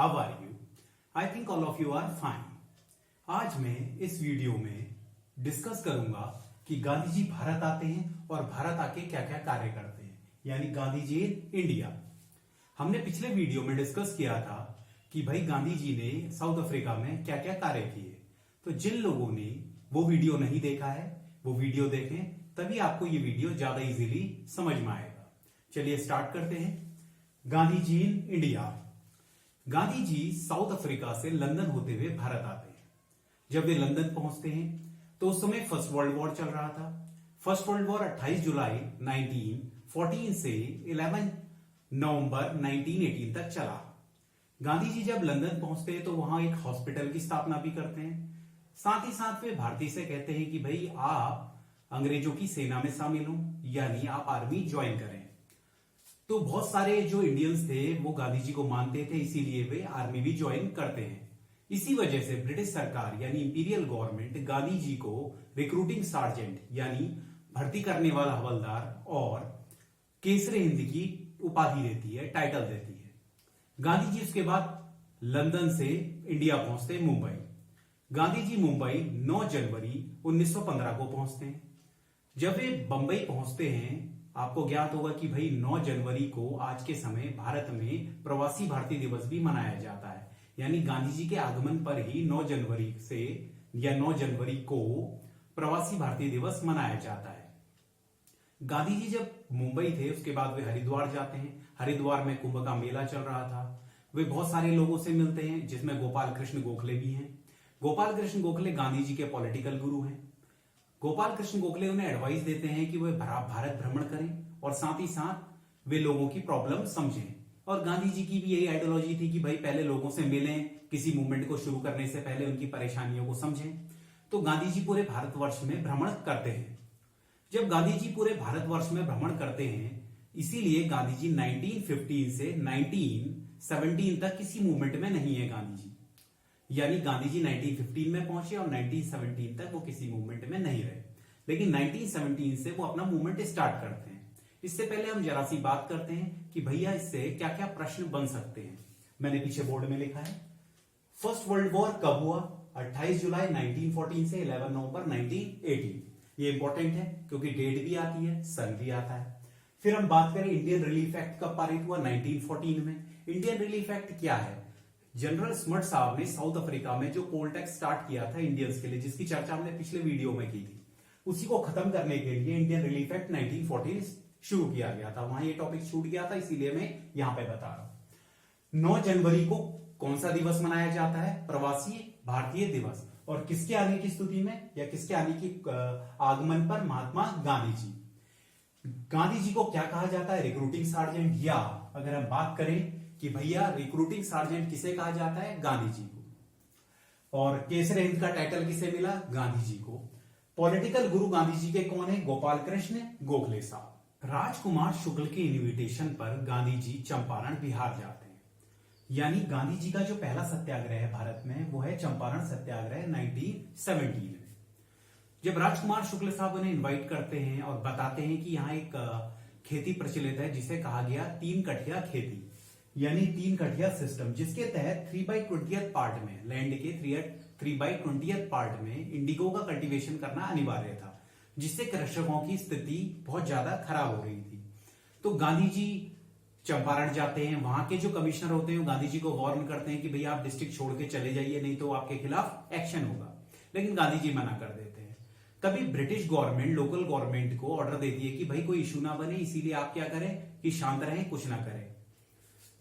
How are you? I think all of you are fine. आज मैं इस video में डिस्कस करूंगा कि गांधी जी भारत आते हैं और भारत आके क्या क्या कार्य करते हैं, यानी गांधी जी इन इंडिया। हमने पिछले वीडियो में डिस्कस किया था कि भाई गांधी जी ने साउथ अफ्रीका में क्या क्या कार्य किए। तो जिन लोगों ने वो वीडियो नहीं देखा है वो वीडियो देखें, तभी आपको ये वीडियो ज्यादा इजीली समझ में आएगा। चलिए स्टार्ट करते हैं। Gandhi ji in India. Gandhi ji South Africa से लंदन होते हुए भारत आते हैं। जब वे लंदन पहुंचते हैं तो उस समय फर्स्ट वर्ल्ड वॉर चल रहा था। फर्स्ट वर्ल्ड वॉर 28 जुलाई 1914 से 11 नवंबर 1918 तक चला। गांधी जी जब लंदन पहुंचते हैं तो वहां एक हॉस्पिटल की स्थापना भी करते हैं। साथ ही साथ वे भारतीय से कहते हैं कि भाई आप अंग्रेजों की सेना में शामिल हो, यानी आप आर्मी ज्वाइन करें। तो बहुत सारे जो इंडियंस थे वो गांधी जी को मानते थे, इसीलिए वे आर्मी भी ज्वाइन करते हैं। इसी वजह से ब्रिटिश सरकार यानी इंपीरियल गवर्नमेंट गांधी जी को रिक्रूटिंग सार्जेंट यानी भर्ती करने वाला हवलदार और केसरे हिंद की उपाधि देती है, टाइटल देती है। गांधी जी उसके बाद लंदन से इंडिया पहुंचते हैं मुंबई। गांधी जी मुंबई 9 जनवरी 1915 को पहुंचते हैं। जब वे बंबई पहुंचते हैं, आपको ज्ञात होगा कि भाई 9 जनवरी को आज के समय भारत में प्रवासी भारतीय दिवस भी मनाया जाता है, यानी गांधी जी के आगमन पर ही 9 जनवरी से या 9 जनवरी को प्रवासी भारतीय दिवस मनाया जाता है। गांधी जी जब मुंबई थे उसके बाद वे हरिद्वार जाते हैं। हरिद्वार में कुंभ का मेला चल रहा था। वे बहुत सारे लोगों से मिलते हैं, जिसमें गोपाल कृष्ण गोखले भी हैं। गोपाल कृष्ण गोखले गांधी जी के पॉलिटिकल गुरु हैं। गोपाल कृष्ण गोखले उन्हें एडवाइस देते हैं कि वे भारत भ्रमण करें और साथ ही साथ वे लोगों की प्रॉब्लम समझें। और गांधी जी की भी यही आइडियोलॉजी थी कि भाई पहले लोगों से मिलें, किसी मूवमेंट को शुरू करने से पहले उनकी परेशानियों को समझें। तो गांधी जी पूरे भारतवर्ष में भ्रमण करते हैं। जब गांधी जी पूरे भारतवर्ष में भ्रमण करते हैं, इसीलिए गांधी जी 1915 से 1917 तक किसी मूवमेंट में नहीं है गांधी जी, यानी गांधी जी 1915 में पहुंचे और 1917 तक वो किसी मूवमेंट में नहीं रहे। लेकिन 1917 से वो अपना मूवमेंट स्टार्ट करते हैं। इससे पहले हम जरा सी बात करते हैं कि भैया इससे क्या क्या प्रश्न बन सकते हैं। मैंने पीछे बोर्ड में लिखा है, फर्स्ट वर्ल्ड वॉर कब हुआ? 28 जुलाई 1914 से 11 नवंबर 1918। ये इंपॉर्टेंट है क्योंकि डेट भी आती है, सन भी आता है। फिर हम बात करें इंडियन रिलीफ एक्ट कब पारित हुआ? 1914 में। इंडियन रिलीफ एक्ट क्या है? जनरल स्मट साहब ने साउथ अफ्रीका में जो पोल टैक्स स्टार्ट किया था इंडियंस के लिए, जिसकी चर्चा हमने पिछले वीडियो में की थी, उसी को खत्म करने के लिए इंडियन रिलीफ एक्ट 1914 शुरू किया गया था। वहां ये टॉपिक छूट गया था, इसीलिए मैं यहां पे बता रहा हूं। 9 जनवरी को कौन सा दिवस मनाया जाता है? प्रवासी भारतीय दिवस। और किसके आने की स्तुति में या किसके आने की आगमन पर? महात्मा गांधी जी। गांधी जी को क्या कहा जाता है? Recruiting sergeant. या अगर हम बात करें कि भैया रिक्रूटिंग सार्जेंट किसे कहा जाता है? गांधी जी को। और केसरे हिंद का टाइटल किसे मिला? गांधी जी को। पॉलिटिकल गुरु गांधी जी के कौन है? गोपाल कृष्ण गोखले साहब। राजकुमार शुक्ल के इन्विटेशन पर गांधी जी चंपारण बिहार जाते हैं। यानी गांधी जी का जो पहला सत्याग्रह है भारत में वो है चंपारण सत्याग्रह 1917 में। जब राजकुमार शुक्ल साहब उन्हें इन्वाइट करते हैं और बताते हैं कि यहाँ एक खेती प्रचलित है जिसे कहा गया 3 कठिया खेती, यानी 3 कठिया सिस्टम, जिसके तहत 3/20 पार्ट में लैंड के 3/20 पार्ट में इंडिगो का कल्टीवेशन करना अनिवार्य था, जिससे कृषकों की स्थिति बहुत ज्यादा खराब हो रही थी। तो गांधी जी चंपारण जाते हैं। वहां के जो कमिश्नर होते हैं गांधी जी को वार्न करते हैं कि भैया आप डिस्ट्रिक्ट छोड़ के चले जाइए, नहीं तो आपके खिलाफ एक्शन होगा। लेकिन गांधी जी मना कर देते हैं। तभी ब्रिटिश गवर्नमेंट लोकल गवर्नमेंट को ऑर्डर देती है कि भाई कोई इशू ना बने, इसीलिए आप क्या करें कि शांत रहें, कुछ ना करें।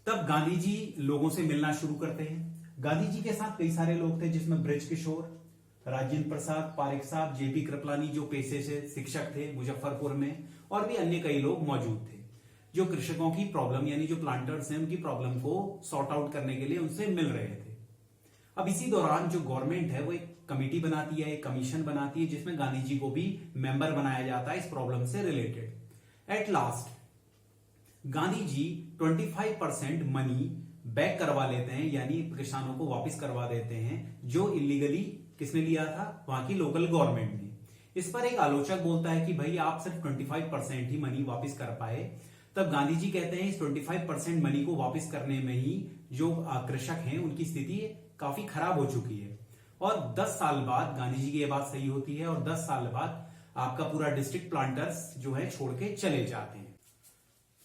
तब गांधी जी लोगों से मिलना शुरू करते हैं। गांधी जी के साथ कई सारे लोग थे, जिसमें ब्रज किशोर, राजेंद्र प्रसाद पारिक साहब, जेपी कृपलानी जो पेशे से शिक्षक थे मुजफ्फरपुर में, और भी अन्य कई लोग मौजूद थे जो कृषकों की प्रॉब्लम यानी जो प्लांटर्स हैं उनकी प्रॉब्लम को सॉर्ट आउट करने के लिए उनसे मिल रहे थे। अब इसी दौरान जो गवर्नमेंट है वो एक कमेटी बनाती है, एक कमीशन बनाती है, जिसमें गांधी जी को भी मेंबर बनाया जाता है इस प्रॉब्लम से related. At last Gandhi ji 25% money back करवा लेते हैं, यानी किसानों को वापस करवा देते हैं, जो इलीगली किसने लिया था? वहां की लोकल गवर्नमेंट ने। इस पर एक आलोचक बोलता है कि भाई आप सिर्फ 25% ही मनी वापस कर पाए, तब गांधी जी कहते हैं इस 25% मनी को वापस करने में ही जो कृषक हैं उनकी स्थिति काफी खराब हो चुकी है। और 10 साल बाद गांधी जी की यह बात सही होती है और 10 साल बाद आपका पूरा डिस्ट्रिक्ट प्लांटर्स जो है छोड़ के चले जाते हैं।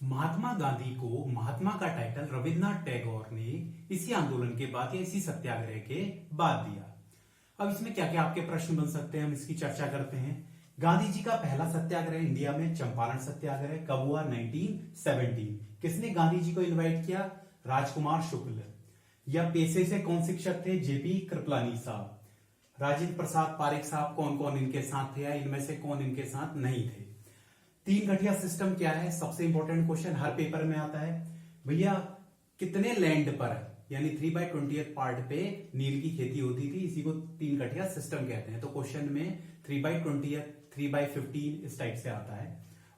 महात्मा गांधी को महात्मा का टाइटल रविन्द्रनाथ टैगोर ने इसी आंदोलन के बाद या इसी सत्याग्रह के बाद दिया। अब इसमें क्या क्या आपके प्रश्न बन सकते हैं, हम इसकी चर्चा करते हैं। गांधी जी का पहला सत्याग्रह इंडिया में चंपारण सत्याग्रह कब हुआ? 1917। किसने गांधी जी को इनवाइट किया? राजकुमार शुक्ल। या पेशे से कौन शिक्षक थे? जेपी कृपलानी साहब। राजेंद्र प्रसाद पारेख साहब कौन कौन इनके साथ थे या इनमें से कौन इनके साथ नहीं थे? 3 गठिया सिस्टम क्या है? सबसे इंपॉर्टेंट क्वेश्चन हर पेपर में आता है। भैया कितने लैंड पर यानी 3/20 पार्ट पे नील की खेती होती थी, इसी को 3 गठिया सिस्टम कहते हैं। तो क्वेश्चन में 3/20, 3/15 इस टाइप से आता है।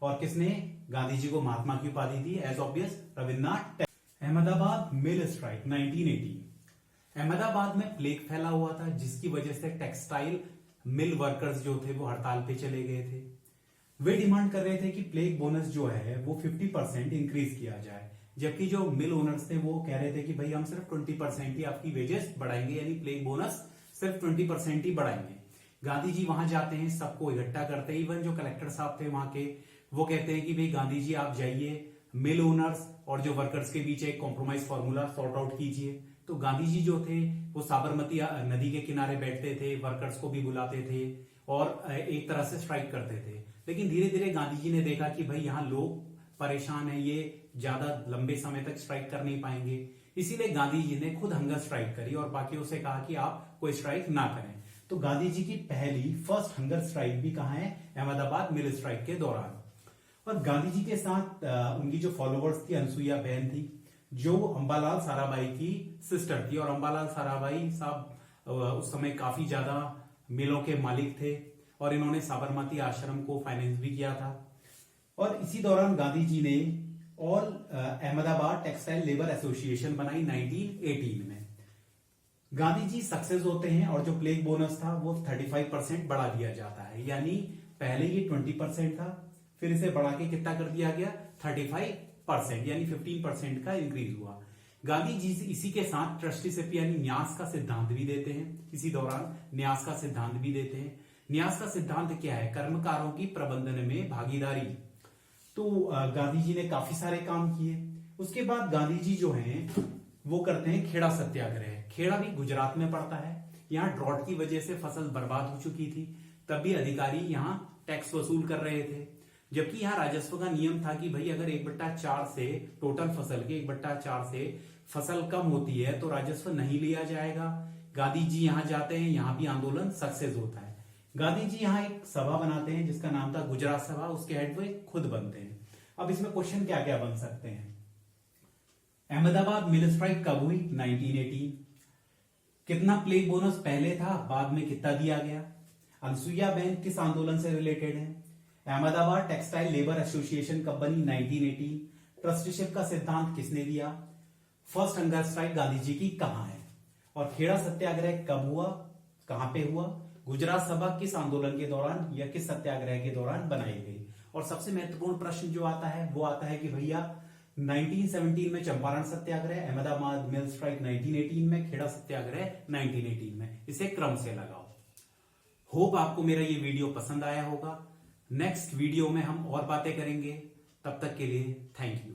और किसने गांधी जी को महात्मा की उपाधि दी? As obvious Rabindranath Tagore. Ahmedabad mill strike 1918। Ahmedabad में प्लेग फैला हुआ था जिसकी वजह से टेक्सटाइल मिल वर्कर्स जो थे वो हड़ताल पे चले गए थे। वे डिमांड कर रहे थे कि प्लेग बोनस जो है वो 50% इंक्रीज किया जाए, जबकि जो मिल ओनर्स थे वो कह रहे थे कि भाई हम सिर्फ 20% ही आपकी वेजेस बढ़ाएंगे, यानी प्लेग बोनस सिर्फ 20% ही बढ़ाएंगे। गांधी जी वहां जाते हैं, सबको इकट्ठा करते हैं। इवन जो कलेक्टर साहब थे वहां के वो कहते हैं कि भाई गांधी जी आप जाइए, मिल ओनर्स और जो वर्कर्स के बीच एक कॉम्प्रोमाइज फॉर्मूला सॉर्ट आउट कीजिए। तो गांधी जी जो थे वो साबरमती नदी के किनारे बैठते थे, वर्कर्स को भी बुलाते थे और एक तरह से स्ट्राइक करते थे। लेकिन धीरे धीरे गांधी जी ने देखा कि भाई यहाँ लोग परेशान है, ये ज्यादा लंबे समय तक स्ट्राइक कर नहीं पाएंगे, इसीलिए गांधी जी ने खुद हंगर स्ट्राइक करी और बाकियों से कहा कि आप कोई स्ट्राइक ना करें। तो गांधी जी की पहली फर्स्ट हंगर स्ट्राइक भी कहां है? अहमदाबाद मिल स्ट्राइक के दौरान। और गांधी जी के साथ उनकी जो फॉलोअर्स थी अनसुईया बहन थी जो अंबालाल साराभाई की सिस्टर थी। और अंबालाल साराभाई साहब उस समय काफी ज्यादा मिलों के मालिक थे और इन्होंने साबरमती आश्रम को फाइनेंस भी किया था। और इसी दौरान गांधी जी ने all Ahmedabad textile labour association बनाई 1918 में। गांधी जी सक्सेस होते हैं और जो प्लेग बोनस था वो 35% बढ़ा दिया जाता है, यानी पहले ये 20% था, फिर इसे बढ़ा के कितना कर दिया गया? 35%, यानी 15% का इंक्रीज हुआ। गांधी जी इसी के साथ ट्रस्टीशिप यानी न्यास का सिद्धांत भी देते हैं। इसी दौरान न्यास का सिद्धांत भी देते हैं। न्यास का सिद्धांत क्या है? कर्मकारों की प्रबंधन में भागीदारी। तो गांधी जी ने काफी सारे काम किए। उसके बाद गांधी जी जो हैं वो करते हैं खेड़ा सत्याग्रह। खेड़ा भी गुजरात में पड़ता है। यहाँ ड्रॉट की वजह से फसल बर्बाद हो चुकी थी, तभी अधिकारी यहाँ टैक्स वसूल कर रहे थे। जबकि यहाँ राजस्व का नियम था कि भाई अगर 1/4 से टोटल फसल के 1/4 से फसल कम होती है तो राजस्व नहीं लिया जाएगा। गांधी जी यहाँ जाते हैं, यहाँ भी आंदोलन सक्सेस होता है। गांधी जी यहाँ एक सभा बनाते हैं जिसका नाम था गुजरात सभा, उसके हेड वो खुद बनते हैं। अब इसमें क्वेश्चन क्या क्या बन सकते हैं? अहमदाबाद मिल स्ट्राइक कब हुई? 1918। कितना प्लेग बोनस पहले था, बाद में कितना दिया गया? अनसुईया बहन किस आंदोलन से रिलेटेड है? अहमदाबाद टेक्सटाइल लेबर एसोसिएशन कब बनी? 1918। ट्रस्टीशिप का सिद्धांत किसने दिया? First hunger strike Gandhi ji की कहां है? और खेड़ा सत्याग्रह कब हुआ, कहां पे हुआ? गुजरात सभा किस आंदोलन के दौरान या किस सत्याग्रह के दौरान बनाई गई? और सबसे महत्वपूर्ण प्रश्न जो आता है वो आता है कि भैया 1917 में चंपारण सत्याग्रह, अहमदाबाद मिल स्ट्राइक 1918 में, खेड़ा सत्याग्रह 1918 में। इसे क्रम से लगाओ। होप आपको मेरा ये वीडियो पसंद आया होगा। नेक्स्ट वीडियो में हम और बातें करेंगे। तब तक के लिए थैंक यू।